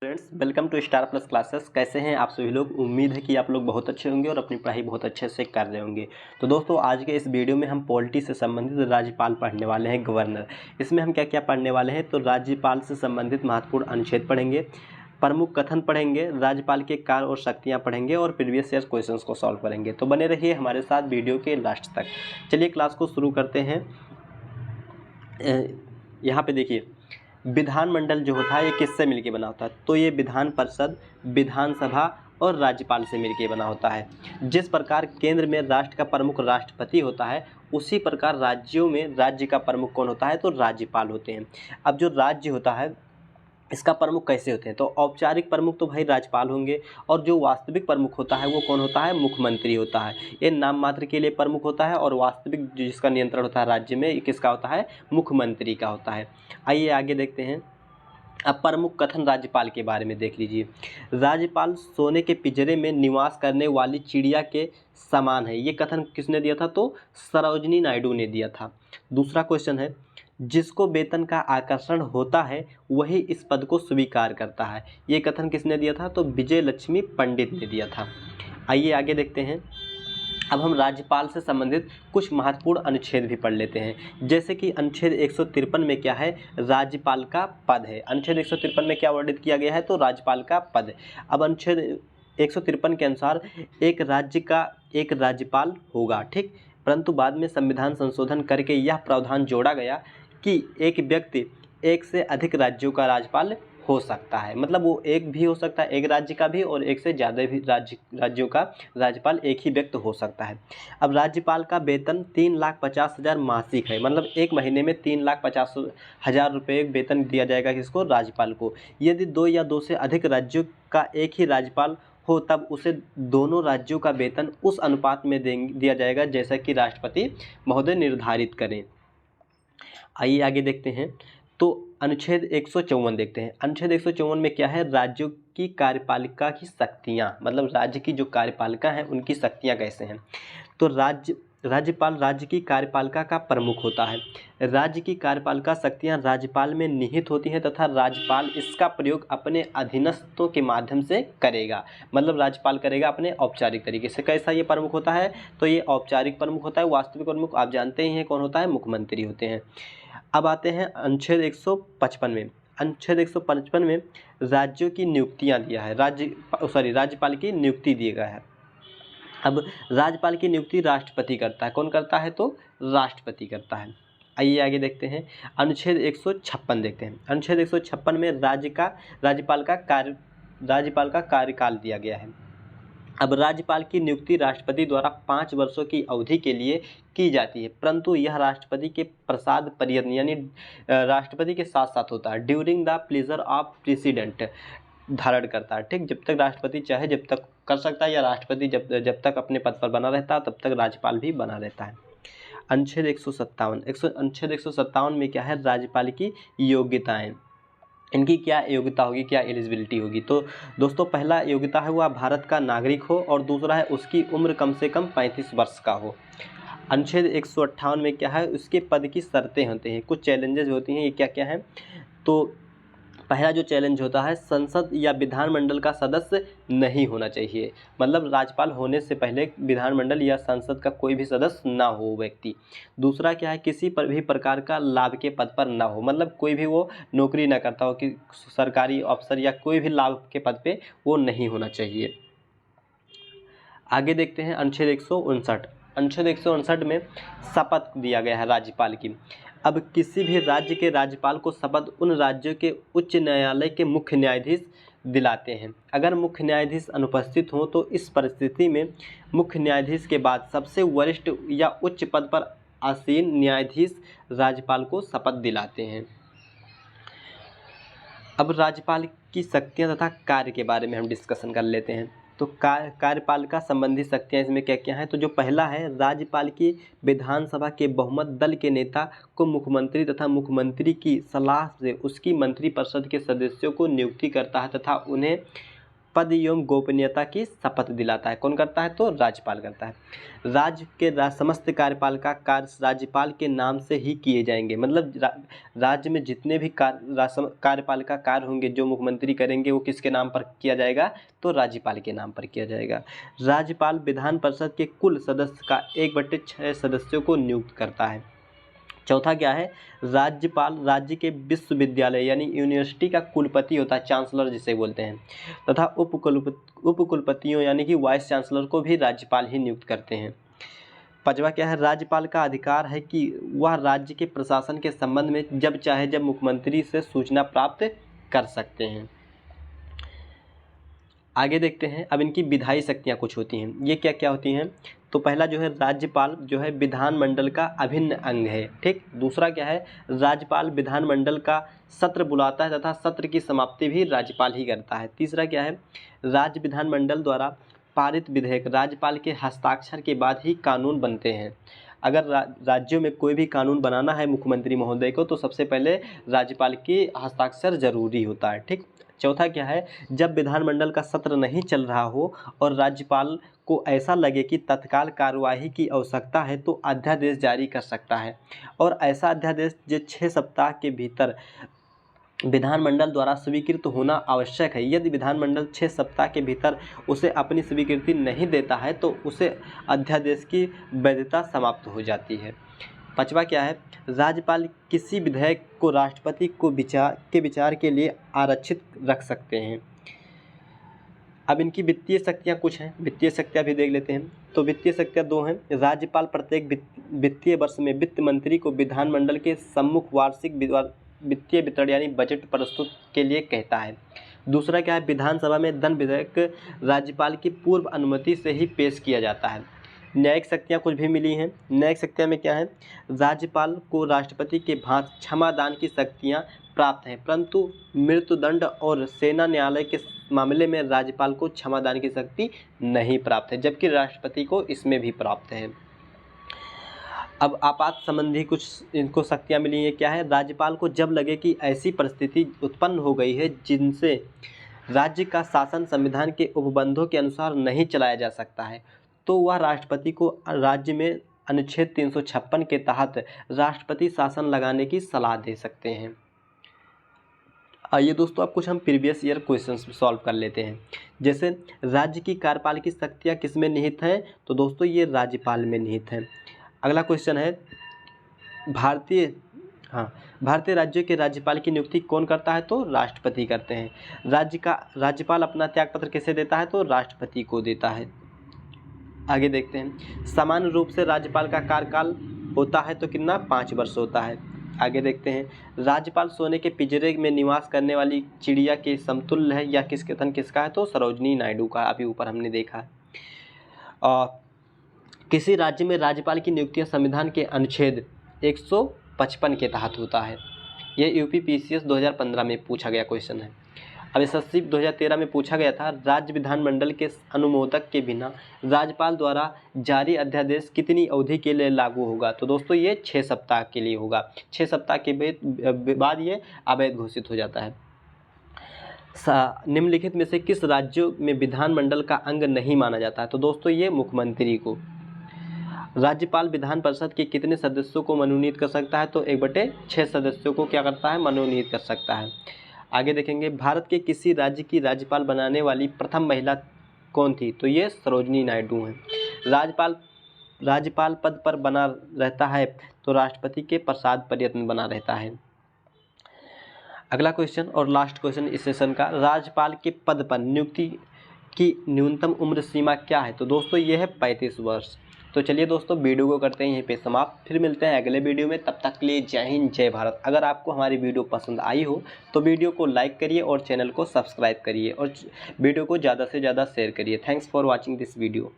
Friends, welcome to star plus classes. कैसे हैं आप सभी लोग? उम्मीद है कि आप लोग बहुत अच्छे होंगे और अपनी पढ़ाई बहुत अच्छे से कर रहे होंगे। तो दोस्तों, आज के इस वीडियो में हम पॉलिटी से संबंधित राज्यपाल पढ़ने वाले हैं, गवर्नर। इसमें हम क्या क्या पढ़ने वाले हैं? तो राज्यपाल से संबंधित महत्वपूर्ण अनुच्छेद पढ़ेंगे, प्रमुख कथन पढ़ेंगे, राज्यपाल के कार्य और शक्तियाँ पढ़ेंगे और प्रीवियस ईयर क्वेश्चंस को सॉल्व करेंगे। तो बने रहिए हमारे साथ वीडियो के लास्ट तक। चलिए क्लास को शुरू करते हैं। यहाँ पे देखिए, विधानमंडल जो होता है ये किससे मिलके बना होता है? तो ये विधान परिषद, विधानसभा और राज्यपाल से मिलके बना होता है। जिस प्रकार केंद्र में राष्ट्र का प्रमुख राष्ट्रपति होता है, उसी प्रकार राज्यों में राज्य का प्रमुख कौन होता है? तो राज्यपाल होते हैं। अब जो राज्य होता है इसका प्रमुख कैसे होते हैं? तो औपचारिक प्रमुख तो भाई राज्यपाल होंगे, और जो वास्तविक प्रमुख होता है वो कौन होता है? मुख्यमंत्री होता है। ये नाम मात्र के लिए प्रमुख होता है, और वास्तविक जिसका नियंत्रण होता है राज्य में, ये किसका होता है? मुख्यमंत्री का होता है। आइए आगे देखते हैं। अब प्रमुख कथन राज्यपाल के बारे में देख लीजिए। राज्यपाल सोने के पिंजरे में निवास करने वाली चिड़िया के समान है। ये कथन किसने दिया था? तो सरोजिनी नायडू ने दिया था। दूसरा क्वेश्चन है, जिसको वेतन का आकर्षण होता है वही इस पद को स्वीकार करता है। ये कथन किसने दिया था? तो विजय लक्ष्मी पंडित ने दिया था। आइए आगे देखते हैं। अब हम राज्यपाल से संबंधित कुछ महत्वपूर्ण अनुच्छेद भी पढ़ लेते हैं। जैसे कि अनुच्छेद 153 में क्या है? राज्यपाल का पद है। अनुच्छेद 153 में क्या वर्णित किया गया है? तो राज्यपाल का पद। अब अनुच्छेद 153 के अनुसार एक राज्य का एक राज्यपाल होगा, ठीक। परंतु बाद में संविधान संशोधन करके यह प्रावधान जोड़ा गया कि एक व्यक्ति एक से अधिक राज्यों का राज्यपाल हो सकता है। मतलब वो एक भी हो सकता है, एक राज्य का भी, और एक से ज़्यादा भी राज्यों का राज्यपाल एक ही व्यक्ति हो सकता है। अब राज्यपाल का वेतन 3,50,000 मासिक है। मतलब एक महीने में 3,50,000 रुपये वेतन दिया जाएगा किसको? राज्यपाल को। यदि दो या दो से अधिक राज्यों का एक ही राज्यपाल हो तब उसे दोनों राज्यों का वेतन उस अनुपात में दिया जाएगा जैसा कि राष्ट्रपति महोदय निर्धारित करें। आइए आगे देखते हैं। तो अनुच्छेद 154 देखते हैं। अनुच्छेद 154 में क्या है? राज्यों की कार्यपालिका की शक्तियाँ, मतलब राज्य की जो कार्यपालिका हैं उनकी शक्तियाँ कैसे हैं? तो राज्यपाल राज्य की कार्यपालिका का प्रमुख होता है। राज्य की कार्यपालिका शक्तियाँ राज्यपाल में निहित होती हैं तथा राज्यपाल इसका प्रयोग अपने अधीनस्थों के माध्यम से करेगा। मतलब राज्यपाल करेगा अपने औपचारिक तरीके से। कैसा ये प्रमुख होता है? तो ये औपचारिक प्रमुख होता है। वास्तविक प्रमुख आप जानते ही हैं कौन होता है? मुख्यमंत्री होते हैं। अब आते हैं अनुच्छेद 155 में। अनुच्छेद 155 में राज्यों की नियुक्तियां दिया है। राज्यपाल की नियुक्ति दिया गया है। अब राज्यपाल की नियुक्ति राष्ट्रपति करता है। कौन करता है? तो राष्ट्रपति करता है। आइए आगे देखते हैं। अनुच्छेद 156 देखते हैं। अनुच्छेद 156 में राज्यपाल का कार्यकाल दिया गया है। अब राज्यपाल की नियुक्ति राष्ट्रपति द्वारा 5 वर्षों की अवधि के लिए की जाती है, परंतु यह राष्ट्रपति के प्रसाद पर्यंत यानी राष्ट्रपति के साथ साथ होता है। During the pleasure of president धारण करता है, ठीक। जब तक राष्ट्रपति चाहे जब तक कर सकता है, या राष्ट्रपति जब तक अपने पद पर बना रहता है तब तक राज्यपाल भी बना रहता है। अनुच्छेद 157 में क्या है? राज्यपाल की योग्यताएं। इनकी क्या योग्यता होगी, क्या एलिजिबिलिटी होगी? तो दोस्तों, पहला योग्यता है वह भारत का नागरिक हो, और दूसरा है उसकी उम्र कम से कम 35 वर्ष का हो। अनुच्छेद 158 में क्या है? उसके पद की शर्तें होती हैं, कुछ चैलेंजेस होती हैं। ये क्या क्या है? तो पहला जो चैलेंज होता है, संसद या विधानमंडल का सदस्य नहीं होना चाहिए। मतलब राज्यपाल होने से पहले विधानमंडल या संसद का कोई भी सदस्य ना हो व्यक्ति। दूसरा क्या है? किसी पर भी प्रकार का लाभ के पद पर ना हो। मतलब कोई भी वो नौकरी ना करता हो, कि सरकारी अफसर या कोई भी लाभ के पद पे वो नहीं होना चाहिए। आगे देखते हैं अनुच्छेद 159। अनुच्छेद 159 में शपथ दिया गया है राज्यपाल की। अब किसी भी राज्य के राज्यपाल को शपथ उन राज्यों के उच्च न्यायालय के मुख्य न्यायाधीश दिलाते हैं। अगर मुख्य न्यायाधीश अनुपस्थित हों तो इस परिस्थिति में मुख्य न्यायाधीश के बाद सबसे वरिष्ठ या उच्च पद पर आसीन न्यायाधीश राज्यपाल को शपथ दिलाते हैं। अब राज्यपाल की शक्तियां तथा कार्य के बारे में हम डिस्कशन कर लेते हैं। तो कार्यपालिका संबंधी शक्तियां इसमें क्या क्या हैं? तो जो पहला है, राज्यपाल की विधानसभा के बहुमत दल के नेता को मुख्यमंत्री तथा मुख्यमंत्री की सलाह से उसकी मंत्रिपरिषद के सदस्यों को नियुक्ति करता है तथा उन्हें पद एवं गोपनीयता की शपथ दिलाता है। कौन करता है? तो राज्यपाल करता है। राज्य के समस्त कार्यपालिका कार्य राज्यपाल के नाम से ही किए जाएंगे। मतलब राज्य में जितने भी कार्यपालिका कार्य होंगे जो मुख्यमंत्री करेंगे वो किसके नाम पर किया जाएगा? तो राज्यपाल के नाम पर किया जाएगा। राज्यपाल विधान परिषद के कुल सदस्य का 1/6 सदस्यों को नियुक्त करता है। चौथा क्या है? राज्यपाल राज्य के विश्वविद्यालय यानी यूनिवर्सिटी का कुलपति होता है, चांसलर जिसे बोलते हैं, तथा उपकुलपतियों यानी कि वाइस चांसलर को भी राज्यपाल ही नियुक्त करते हैं। पांचवा क्या है? राज्यपाल का अधिकार है कि वह राज्य के प्रशासन के संबंध में जब चाहे जब मुख्यमंत्री से सूचना प्राप्त कर सकते हैं। आगे देखते हैं अब इनकी विधायी शक्तियाँ कुछ होती हैं। ये क्या क्या होती हैं? तो पहला जो है राज्यपाल जो है विधानमंडल का अभिन्न अंग है, ठीक। दूसरा क्या है? राज्यपाल विधानमंडल का सत्र बुलाता है तथा सत्र की समाप्ति भी राज्यपाल ही करता है। तीसरा क्या है? राज्य विधानमंडल द्वारा पारित विधेयक राज्यपाल के हस्ताक्षर के बाद ही कानून बनते हैं। अगर राज्यों में कोई भी कानून बनाना है मुख्यमंत्री महोदय को तो सबसे पहले राज्यपाल के हस्ताक्षर जरूरी होता है, ठीक। चौथा क्या है? जब विधानमंडल का सत्र नहीं चल रहा हो और राज्यपाल को ऐसा लगे कि तत्काल कार्यवाही की आवश्यकता है तो अध्यादेश जारी कर सकता है, और ऐसा अध्यादेश जो 6 सप्ताह के भीतर विधानमंडल द्वारा स्वीकृत होना आवश्यक है। यदि विधानमंडल 6 सप्ताह के भीतर उसे अपनी स्वीकृति नहीं देता है तो उसे अध्यादेश की वैधता समाप्त हो जाती है। पांचवा क्या है? राज्यपाल किसी विधेयक को राष्ट्रपति को विचार के लिए आरक्षित रख सकते हैं। अब इनकी वित्तीय शक्तियाँ कुछ हैं, वित्तीय शक्तियाँ भी देख लेते हैं। तो वित्तीय शक्तियाँ 2 हैं। राज्यपाल प्रत्येक वित्तीय वर्ष में वित्त मंत्री को विधानमंडल के सम्मुख वार्षिक वित्तीय वितरण यानी बजट प्रस्तुत के लिए कहता है। दूसरा क्या है? विधानसभा में धन विधेयक राज्यपाल की पूर्व अनुमति से ही पेश किया जाता है। न्यायिक शक्तियाँ कुछ भी मिली हैं। न्यायिक शक्तियाँ में क्या है? राज्यपाल को राष्ट्रपति के भांति क्षमादान की शक्तियाँ प्राप्त हैं, परंतु मृत्युदंड और सेना न्यायालय के मामले में राज्यपाल को क्षमादान की शक्ति नहीं प्राप्त है, जबकि राष्ट्रपति को इसमें भी प्राप्त है। अब आपात संबंधी कुछ इनको शक्तियाँ मिली हैं। क्या है? राज्यपाल को जब लगे कि ऐसी परिस्थिति उत्पन्न हो गई है जिनसे राज्य का शासन संविधान के उपबंधों के अनुसार नहीं चलाया जा सकता है, तो वह राष्ट्रपति को राज्य में अनुच्छेद 356 के तहत राष्ट्रपति शासन लगाने की सलाह दे सकते हैं। आइए दोस्तों अब कुछ हम प्रीवियस ईयर क्वेश्चंस सॉल्व कर लेते हैं। जैसे राज्य की कार्यपालिकी शक्तियाँ किसमें निहित हैं? तो दोस्तों ये राज्यपाल में निहित हैं। अगला क्वेश्चन है भारतीय राज्यों के राज्यपाल की नियुक्ति कौन करता है? तो राष्ट्रपति करते हैं। राज्यपाल अपना त्यागपत्र किसे देता है? तो राष्ट्रपति को देता है। आगे देखते हैं सामान्य रूप से राज्यपाल का कार्यकाल होता है तो कितना? 5 वर्ष होता है। आगे देखते हैं राज्यपाल सोने के पिंजरे में निवास करने वाली चिड़िया के समतुल्य है या किसके धन किसका है? तो सरोजिनी नायडू का, अभी ऊपर हमने देखा है। किसी राज्य में राज्यपाल की नियुक्तियां संविधान के अनुच्छेद 155 के तहत होता है। ये यूपीपीसीएस 2015 में पूछा गया क्वेश्चन है। अब एसएससी 2013 में पूछा गया था राज्य विधानमंडल के अनुमोदक के बिना राज्यपाल द्वारा जारी अध्यादेश कितनी अवधि के लिए लागू होगा? तो दोस्तों ये 6 सप्ताह के लिए होगा। 6 सप्ताह के बाद ये अवैध घोषित हो जाता है। निम्नलिखित में से किस राज्यों में विधानमंडल का अंग नहीं माना जाता है? तो दोस्तों ये मुख्यमंत्री को। राज्यपाल विधान परिषद के कितने सदस्यों को मनोनीत कर सकता है? तो 1/6 सदस्यों को क्या करता है? मनोनीत कर सकता है। आगे देखेंगे भारत के किसी राज्य की राज्यपाल बनाने वाली प्रथम महिला कौन थी? तो ये सरोजिनी नायडू हैं। राज्यपाल पद पर बना रहता है तो राष्ट्रपति के प्रसाद प्रयत्न बना रहता है। अगला क्वेश्चन और लास्ट क्वेश्चन इस सेशन का, राज्यपाल के पद पर नियुक्ति की न्यूनतम उम्र सीमा क्या है? तो दोस्तों ये है 35 वर्ष। तो चलिए दोस्तों वीडियो को करते हैं यहीं पे समाप्त, फिर मिलते हैं अगले वीडियो में। तब तक के लिए जय हिंद जय भारत। अगर आपको हमारी वीडियो पसंद आई हो तो वीडियो को लाइक करिए और चैनल को सब्सक्राइब करिए और वीडियो को ज़्यादा से ज़्यादा शेयर करिए। Thanks for watching this video.